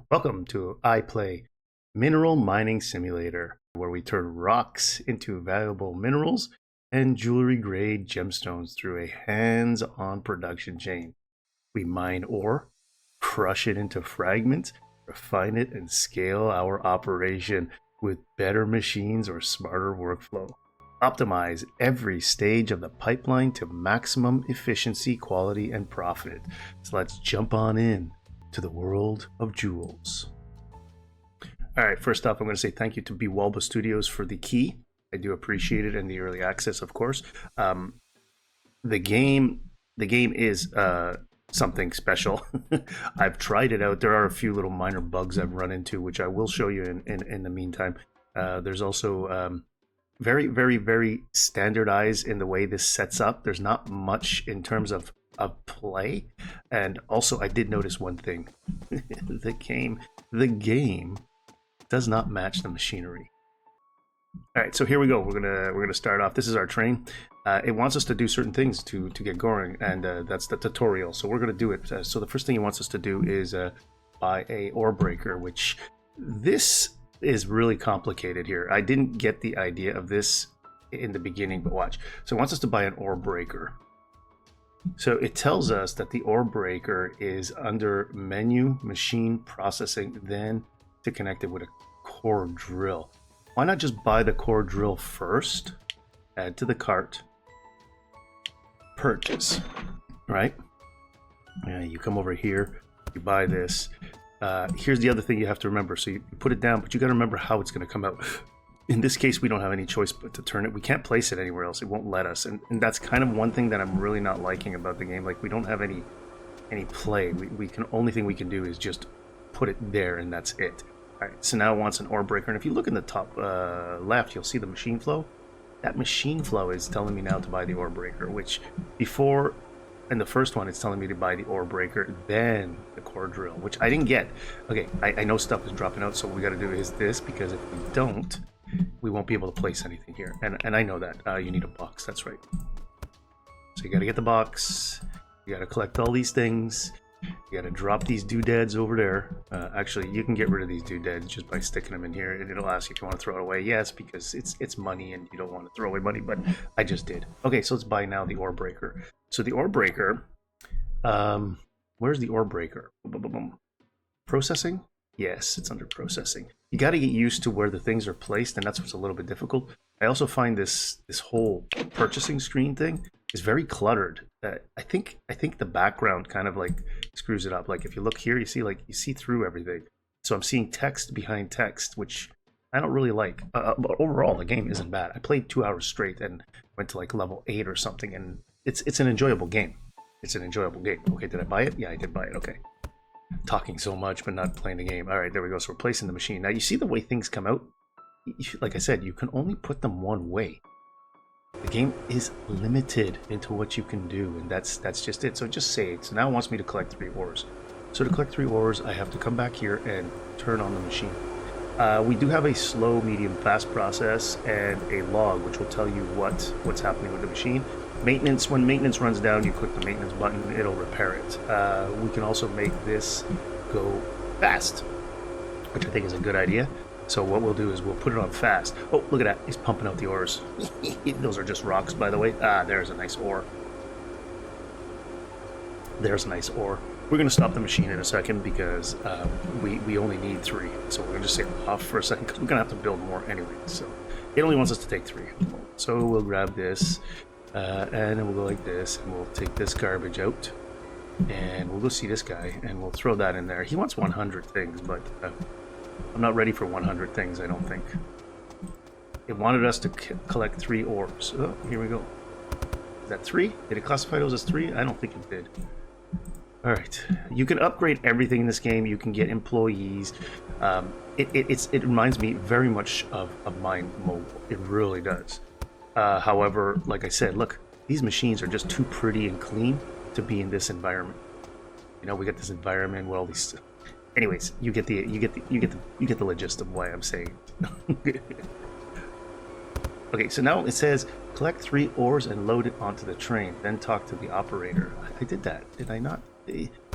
Welcome to Mineral Mining Simulator, where we turn rocks into valuable minerals and jewelry-grade gemstones through a hands-on production chain. We mine ore, crush it into fragments, refine it, and scale our operation with better machines or smarter workflow. Optimize every stage of the pipeline to maximum efficiency, quality, and profit. So let's jump on in to the world of jewels. All right, first off, I'm going to say thank you to Bewalba Studios for the key. I do appreciate it, and the early access, of course. The game is something special. I've tried it out. There are a few little minor bugs I've run into, which I will show you in the meantime. There's also very, very, very standardized in the way this sets up. There's not much in terms of play, and also I did notice one thing. the game does not match the machinery. All right, so here we go. We're gonna start off. This is our train. It wants us to do certain things to get going, and that's the tutorial. So we're gonna do it. So the first thing it wants us to do is buy a ore breaker, which this is really complicated here. I didn't get the idea of this in the beginning, but watch. So it wants us to buy an ore breaker. So it tells us that the ore breaker is under menu, machine processing, then to connect it with a core drill. Why not just buy the core drill first, add to the cart, purchase, right? You come over here, you buy this. Here's the other thing you have to remember. So you put it down, but you got to remember how it's going to come out. In this case, we don't have any choice but to turn it. We can't place it anywhere else. It won't let us. And that's kind of one thing that I'm really not liking about the game. Like, we don't have any play. Only thing we can do is just put it there, and that's it. All right, so now it wants an ore breaker. And if you look in the top left, you'll see the machine flow. That machine flow is telling me now to buy the ore breaker, which before, in the first one, it's telling me to buy the ore breaker, then the core drill, which I didn't get. Okay, I know stuff is dropping out, so what we got to do is this, because if we don't, we won't be able to place anything here. And I know that. You need a box, that's right. So you got to get the box, you got to collect all these things, you got to drop these doodads over there. Actually, you can get rid of these doodads just by sticking them in here, and it'll ask you if you want to throw it away. Yes, because it's money and you don't want to throw away money, but I just did. Okay, so let's buy now the ore breaker. So the ore breaker, where's the ore breaker? Processing? Yes, it's under processing. You got to get used to where the things are placed, and that's what's a little bit difficult. I also find this whole purchasing screen thing is very cluttered. I think the background kind of like screws it up. Like if you look here, you see through everything. So I'm seeing text behind text, which I don't really like. But overall, the game isn't bad. I played 2 hours straight and went to like level 8 or something, and it's an enjoyable game. It's an enjoyable game. Okay, did I buy it? Yeah, I did buy it. Okay. Talking so much but not playing the game. All right, there we go. So we're placing the machine. Now you see the way things come out. Like I said, you can only put them one way. The game is limited into what you can do, and that's just it. So just save. So now it wants me to collect 3 ores. So to collect 3 ores, I have to come back here and turn on the machine. We do have a slow, medium, fast process and a log, which will tell you what's happening with the machine. Maintenance, when maintenance runs down, you click the maintenance button, it'll repair it. We can also make this go fast, which I think is a good idea. So what we'll do is we'll put it on fast. Oh, look at that, he's pumping out the ores. Those are just rocks, by the way. There's a nice ore. There's a nice ore. We're going to stop the machine in a second because we only need 3. So we're going to just say off for a second because we're going to have to build more anyway. So it only wants us to take 3. So we'll grab this. And then we'll go like this, and we'll take this garbage out, and we'll go see this guy, and we'll throw that in there. He wants 100 things, but I'm not ready for 100 things, I don't think. It wanted us to collect 3 ores. Oh, here we go. Is that 3? Did it classify those as 3? I don't think it did. Alright. You can upgrade everything in this game. You can get employees. It reminds me very much of Mine Mogul. It really does. However, like I said, look, these machines are just too pretty and clean to be in this environment. You know, we got this environment with all these. Anyways, you get the gist of why I'm saying. Okay, so now it says collect 3 ores and load it onto the train. Then talk to the operator. I did that, did I not?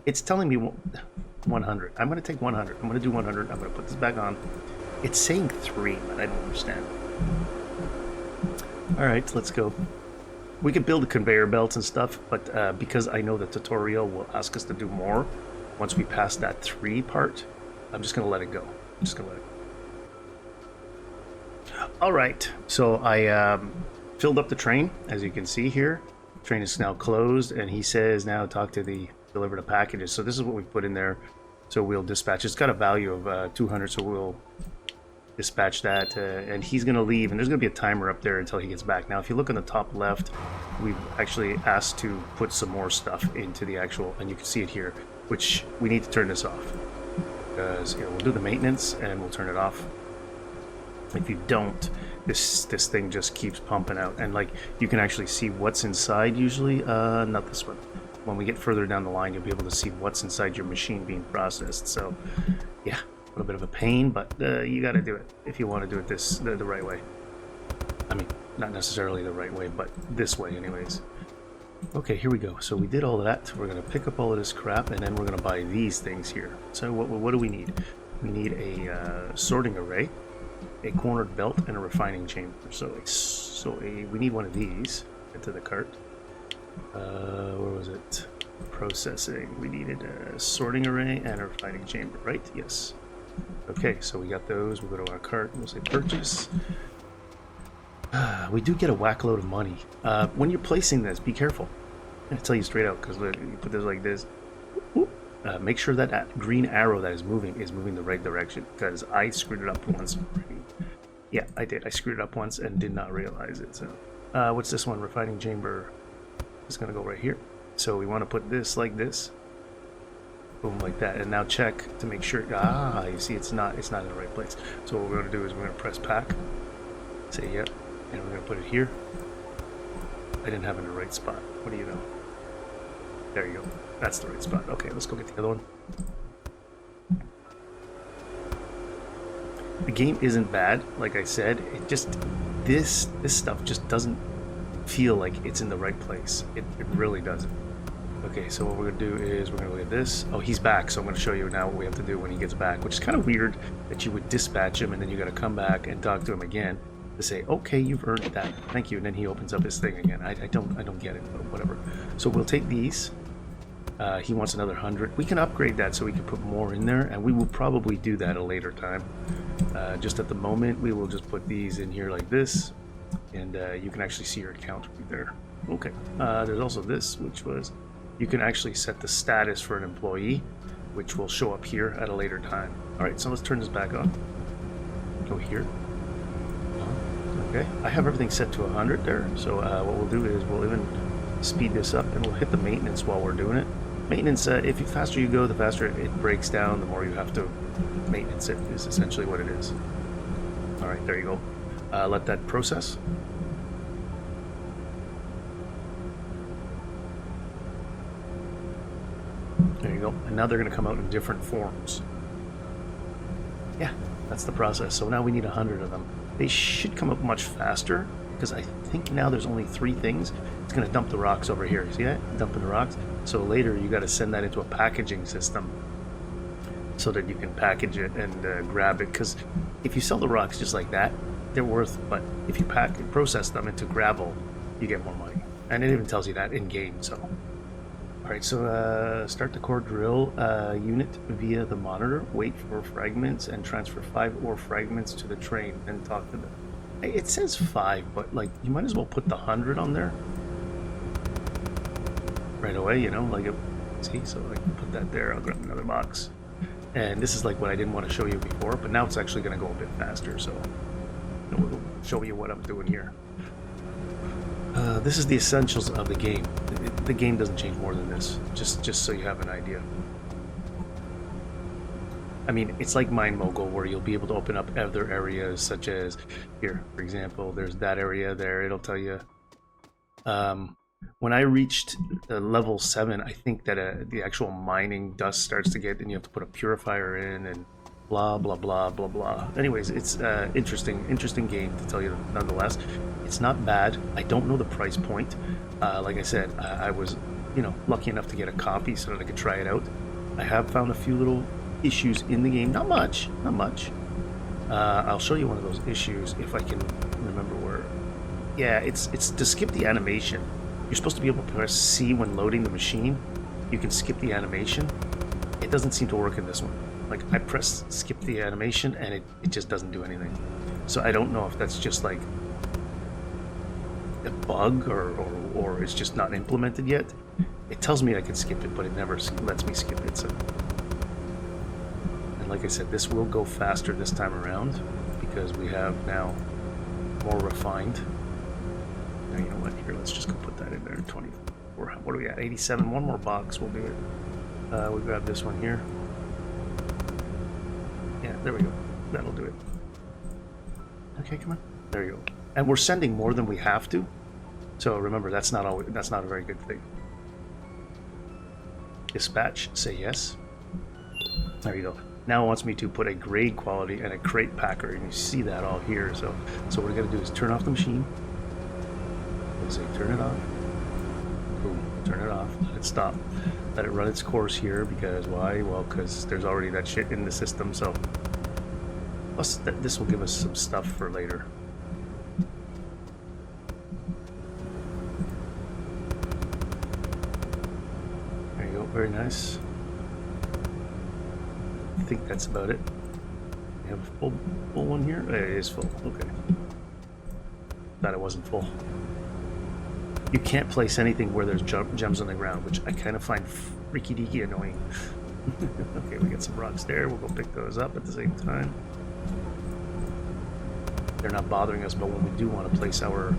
It's telling me 100. I'm going to take 100. I'm going to do 100. I'm going to put this back on. It's saying 3, but I don't understand. All right, let's go. We could build conveyor belts and stuff, but because I know the tutorial will ask us to do more once we pass that 3 part, I'm just going to let it go. I'm just going to let it go. All right, so I filled up the train, as you can see here. The train is now closed, and he says now talk to the deliver the packages. So this is what we put in there. So we'll dispatch. It's got a value of 200, so we'll dispatch that, and he's going to leave, and there's going to be a timer up there until he gets back. Now, if you look on the top left, we've actually asked to put some more stuff into the actual, and you can see it here, which we need to turn this off, because we'll do the maintenance and we'll turn it off. If you don't, this thing just keeps pumping out, and like you can actually see what's inside usually. Not this one. When we get further down the line, you'll be able to see what's inside your machine being processed. So yeah, a little bit of a pain, but you got to do it if you want to do it the right way. I mean, not necessarily the right way, but this way anyways. Okay, here we go. So we did all of that. We're going to pick up all of this crap, and then we're going to buy these things here. So what do we need? We need a sorting array, a cornered belt, and a refining chamber. We need one of these. Into the cart. Where was it? Processing. We needed a sorting array and a refining chamber, right? Yes. Okay, so we got those. We'll go to our cart. We'll say purchase. We do get a whack load of money. When you're placing this, be careful. I'm going to tell you straight out, because you put this like this. Make sure that green arrow that is moving the right direction, because I screwed it up once already. Yeah, I did. I screwed it up once and did not realize it. So, what's this one? Refining chamber. It's going to go right here. So we want to put this like this. Boom, like that. And now check to make sure. You see, it's not in the right place. So what we're going to do is we're going to press pack. Say yep, and we're going to put it here. I didn't have it in the right spot. What do you know? There you go. That's the right spot. Okay, let's go get the other one. The game isn't bad, like I said. It just this stuff just doesn't feel like it's in the right place. It really doesn't. Okay, so what we're gonna do is we're gonna look at this. Oh, he's back, so I'm gonna show you now what we have to do when he gets back, which is kind of weird that you would dispatch him and then you gotta come back and talk to him again to say, okay, you've earned that, thank you, and then he opens up his thing again. I don't get it, but whatever. So we'll take these. He wants another 100. We can upgrade that so we can put more in there, and we will probably do that at a later time. Just at the moment, we will just put these in here like this, and you can actually see your account right there. Okay, there's also this, which was, you can actually set the status for an employee, which will show up here at a later time. All right, so let's turn this back on. Go here. Okay, I have everything set to 100 there, so what we'll do is we'll even speed this up, and we'll hit the maintenance while we're doing it. Maintenance, if the faster you go, the faster it breaks down, the more you have to maintenance it, is essentially what it is. All right, there you go. Let that process. There you go. And now they're going to come out in different forms. Yeah, that's the process. So now we need 100 of them. They should come up much faster, because I think now there's only 3 things. It's going to dump the rocks over here. See that? Dumping the rocks. So later you got to send that into a packaging system so that you can package it and grab it. Because if you sell the rocks just like that, they're worth. But if you process them into gravel, you get more money. And it even tells you that in game. So, all right. So start the core drill unit via the monitor. Wait for fragments and transfer 5 ore fragments to the train and talk to them. It says 5, but like you might as well put the 100 on there right away, you know, like it, see, so I can put that there. I'll grab another box, and this is like what I didn't want to show you before, but now it's actually going to go a bit faster, so we'll show you what I'm doing here. This is the essentials of the game. The game doesn't change more than this, just so you have an idea. I mean, it's like Mine Mogul, where you'll be able to open up other areas, such as here, for example, there's that area there. It'll tell you. When I reached level 7, I think that the actual mining dust starts to get, and you have to put a purifier in, and blah blah blah blah blah. Anyways, it's interesting game to tell you nonetheless. It's not bad. I don't know the price point. Like I said, I was lucky enough to get a copy so that I could try it out. I have found a few little issues in the game. Not much. I'll show you one of those issues if I can remember where. Yeah, it's to skip the animation. You're supposed to be able to press C when loading the machine. You can skip the animation. It doesn't seem to work in this one. Like, I press skip the animation and it just doesn't do anything. So I don't know if that's just like a bug or it's just not implemented yet. It tells me I can skip it, but it never lets me skip it. So, and like I said, this will go faster this time around because we have now more refined. Now, you know what? Here, let's just go put that in there. 24. What are we at? 87. One more box. We'll do it. We'll grab this one here. Yeah, there we go. That'll do it. Okay, come on. There you go. And we're sending more than we have to. So remember, that's not a very good thing. Dispatch, say yes. There you go. Now it wants me to put a grade quality and a crate packer, and you see that all here. So what we're gonna do is turn off the machine. We'll say turn it off. Boom, turn it off. Let it stop. Let it run its course here, because why? Well, because there's already that shit in the system, so plus this will give us some stuff for later. There you go, very nice. I think that's about it. We have a full one here? It is full, okay. Thought it wasn't full. You can't place anything where there's gems on the ground, which I kind of find freaky deaky annoying. Okay, we got some rocks there. We'll go pick those up at the same time. They're not bothering us, but when we do want to place our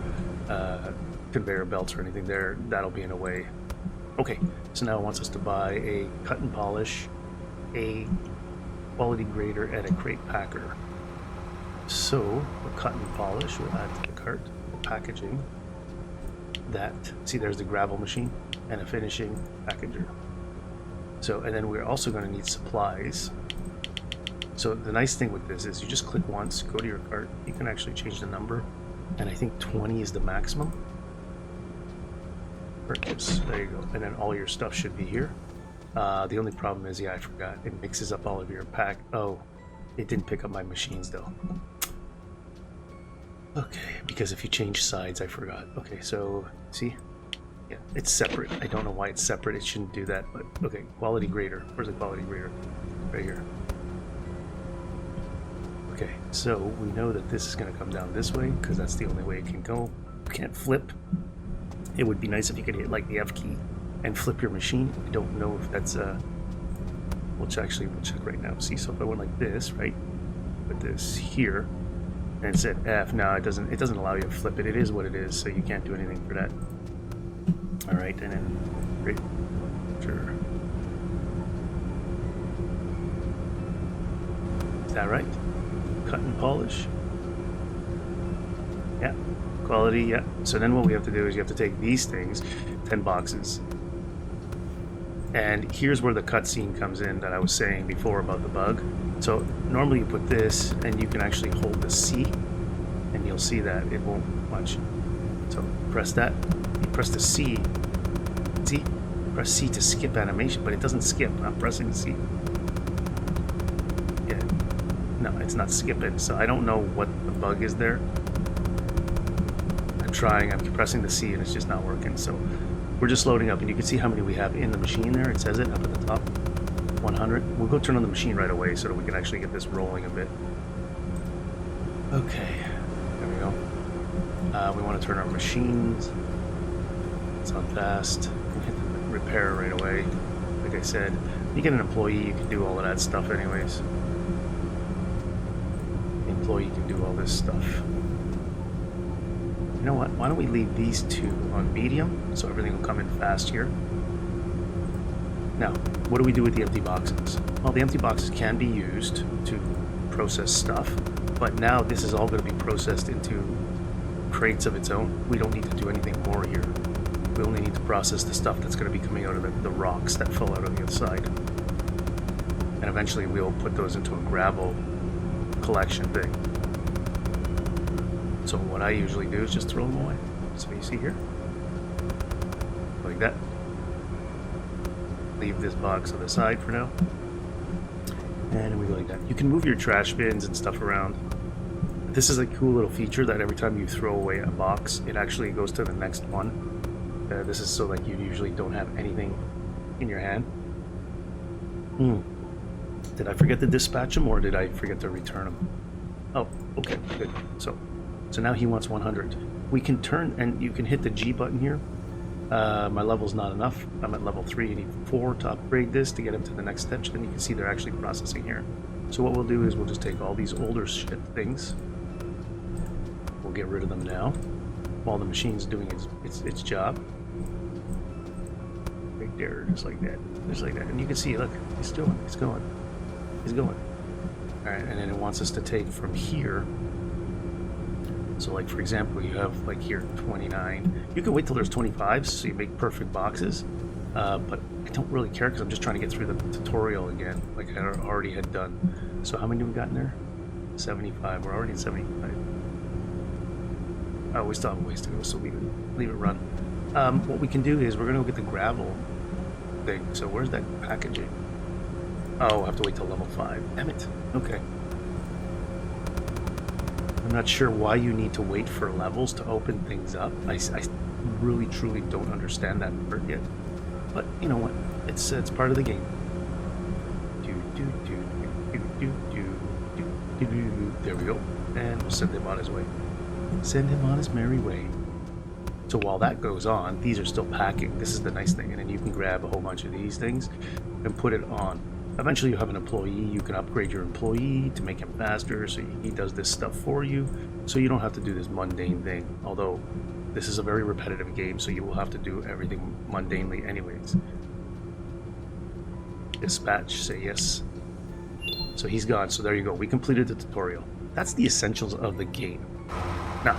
conveyor belts or anything there, that'll be in a way. Okay, so now it wants us to buy a cut and polish, a quality grader, and a crate packer. So the cut and polish we'll add to the cart, the packaging. That, see, there's the gravel machine and a finishing packager. So, and then we're also going to need supplies. So the nice thing with this is you just click once, go to your cart, you can actually change the number, and I think 20 is the maximum. Purchase, there you go, and then all your stuff should be here. The only problem is, yeah, I forgot, it mixes up all of your pack. Oh, it didn't pick up my machines though. Okay, because if you change sides, I forgot. Okay, so, see? Yeah, it's separate. I don't know why it's separate. It shouldn't do that, but okay. Quality grader. Where's the quality grader? Right here. Okay, so we know that this is going to come down this way because that's the only way it can go. You can't flip. It would be nice if you could hit like the F key and flip your machine. I don't know if that's we'll check right now. See, so if I went like this, right? Put this here. And it said F. No, it doesn't allow you to flip it. It is what it is, so you can't do anything for that. Alright, and then great. Sure. Is that right? Cut and polish. Yeah. Quality, yeah. So then what we have to do is you have to take these things, 10 boxes. And here's where the cutscene comes in that I was saying before about the bug. So normally you put this and you can actually hold the C and you'll see that it won't much. So press that, you press the C, see? Press C to skip animation, but it doesn't skip. I'm pressing C. Yeah, no, it's not skipping. So I don't know what the bug is there. I'm pressing the C and it's just not working. So we're just loading up and you can see how many we have in the machine there. It says it up at the top. 100. We'll go turn on the machine right away so that we can actually get this rolling a bit. Okay, there we go. We want to turn our machines. It's on fast. We hit the repair right away. Like I said, you get an employee, you can do all of that stuff anyways. The employee can do all this stuff. You know what? Why don't we leave these two on medium so everything will come in fast here. Now, what do we do with the empty boxes? Well, the empty boxes can be used to process stuff, but now this is all going to be processed into crates of its own. We don't need to do anything more here. We only need to process the stuff that's going to be coming out of the rocks that fell out on the other side. And eventually we'll put those into a gravel collection thing. So what I usually do is just throw them away. So you see here, like that. leave this box on the side for now. And we go like that. You can move your trash bins and stuff around. This is a cool little feature that every time you throw away a box, it actually goes to the next one. This is so like you usually don't have anything in your hand. Did I forget to dispatch him, or did I forget to return him? Oh, okay, good. So now he wants 100. We can turn, and you can hit the G button here. My level's not enough. I'm at level 3. I need 4 to upgrade this to get him to the next step. And you can see they're actually processing here. So what we'll do is we'll just take all these older shit things. We'll get rid of them now, while the machine's doing its job. Right there, just like that. Just like that. And you can see, look, he's going. Alright, and then it wants us to take from here. So like, for example, you have like here 29. You can wait till there's 25s so you make perfect boxes. But I don't really care because I'm just trying to get through the tutorial again, like I already had done. So how many have we got in there? 75. We're already at 75. Oh, we still have a ways to go, so leave it run. What we can do is we're going to get the gravel thing. So where's that packaging? Oh, I have to wait till level 5. Damn it. Okay. I'm not sure why you need to wait for levels to open things up. I really, truly don't understand that part yet. But you know what? It's part of the game. There we go. And we'll send him on his way. Send him on his merry way. So while that goes on, these are still packing. This is the nice thing. And then you can grab a whole bunch of these things and put it on. Eventually you have an employee. You can upgrade your employee to make him faster, so he does this stuff for you, so you don't have to do this mundane thing. Although this is a very repetitive game, so you will have to do everything mundanely anyways. Dispatch, say yes. So he's gone. So there you go. We completed the tutorial. That's the essentials of the game. Now,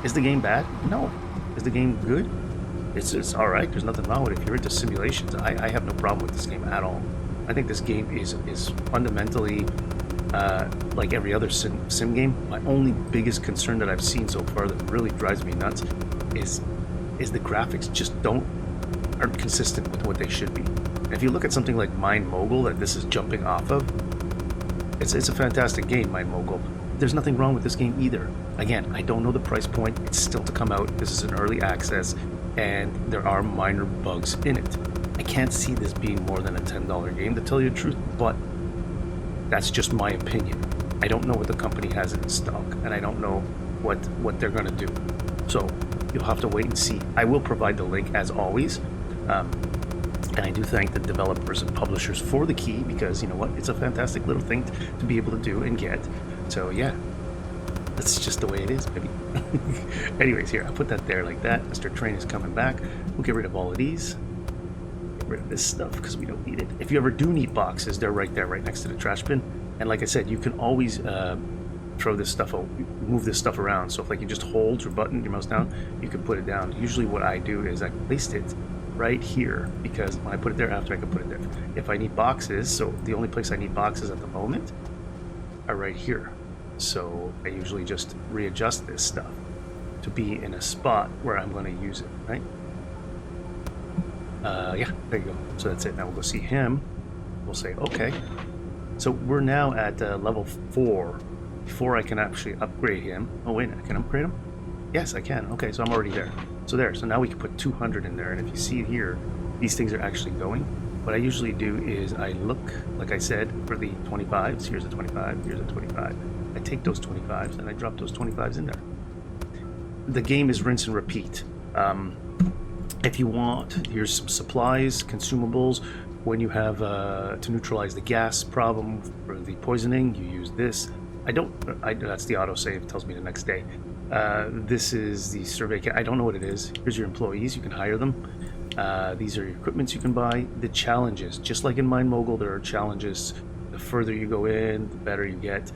is the game bad? No. Is the game good? It's all right. There's nothing wrong with it. If you're into simulations, I have no problem with this game at all. I think this game is fundamentally like every other sim game. My only biggest concern that I've seen so far that really drives me nuts is the graphics just aren't consistent with what they should be. And if you look at something like Mine Mogul that this is jumping off of, it's a fantastic game, Mine Mogul. There's nothing wrong with this game either. Again, I don't know the price point. It's still to come out. This is an early access, and there are minor bugs in it. I can't see this being more than a $10 game, to tell you the truth, but that's just my opinion. I don't know what the company has in stock, and I don't know what they're going to do. So you'll have to wait and see. I will provide the link as always. And I do thank the developers and publishers for the key, because you know what? It's a fantastic little thing to be able to do and get. So yeah, that's just the way it is, baby. Anyways, here, I'll put that there like that. Mr. Train is coming back. We'll get rid of all of these. Get rid of this stuff because we don't need it. If you ever do need boxes, they're right there, right next to the trash bin. And like I said, you can always throw this stuff out, move this stuff around. So if like you just hold your button, your mouse down, you can put it down. Usually what I do is I placed it right here, because when I put it there after, I can put it there. If I need boxes, so the only place I need boxes at the moment are right here. So I usually just readjust this stuff to be in a spot where I'm going to use it, right? Yeah, there you go. So that's it. Now we'll go see him. We'll say, okay. So we're now at level 4. Before I can actually upgrade him. Oh, wait, I can upgrade him? Yes, I can. Okay, so I'm already there. So there. So now we can put 200 in there. And if you see here, these things are actually going. What I usually do is I look, like I said, for the 25s. Here's a 25. Here's a 25. I take those 25s and I drop those 25s in there. The game is rinse and repeat. If you want, here's some supplies, consumables. When you have to neutralize the gas problem for the poisoning, you use this. That's the autosave, tells me the next day. This is the survey kit. I don't know what it is. Here's your employees, you can hire them. These are your equipments you can buy. The challenges, just like in Mine Mogul, there are challenges. The further you go in, the better you get.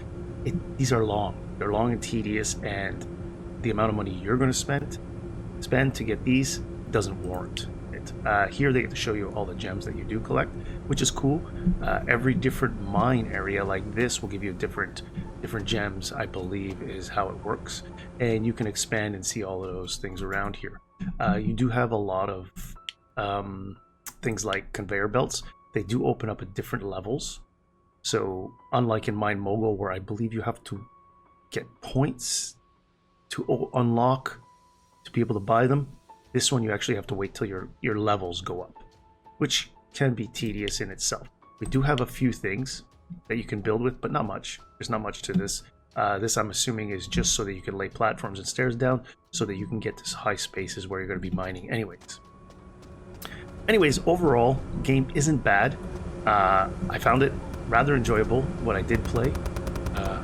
These are long. They're long and tedious, and the amount of money you're going to spend to get these doesn't warrant it. Here they get to show you all the gems that you do collect, which is cool. Every different mine area like this will give you different gems, I believe is how it works, and you can expand and see all of those things around here. You do have a lot of things like conveyor belts, they do open up at different levels. So unlike in Mine Mogul, where I believe you have to get points to unlock to be able to buy them, this one you actually have to wait till your levels go up, which can be tedious in itself. We do have a few things that you can build with, but not much. There's not much to this. This, I'm assuming, is just so that you can lay platforms and stairs down so that you can get to high spaces where you're going to be mining anyways. Overall, game isn't bad. I found it rather enjoyable when I did play.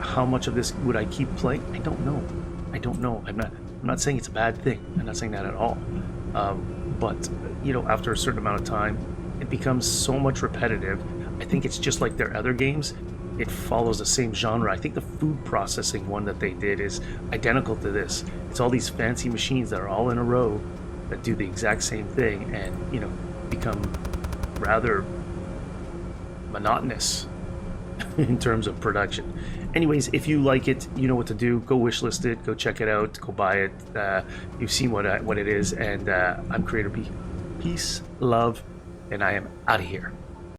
How much of this would I keep playing? I don't know. I'm not saying it's a bad thing. I'm not saying that at all. But you know, after a certain amount of time, it becomes so much repetitive. I think it's just like their other games. It follows the same genre. I think the food processing one that they did is identical to this. It's all these fancy machines that are all in a row that do the exact same thing, and you know, become rather monotonous in terms of production. Anyways, if you like it, you know what to do. Go wishlist it, go check it out, go buy it. You've seen what it is, and I'm KreatorB. Peace, love, and I am out of here.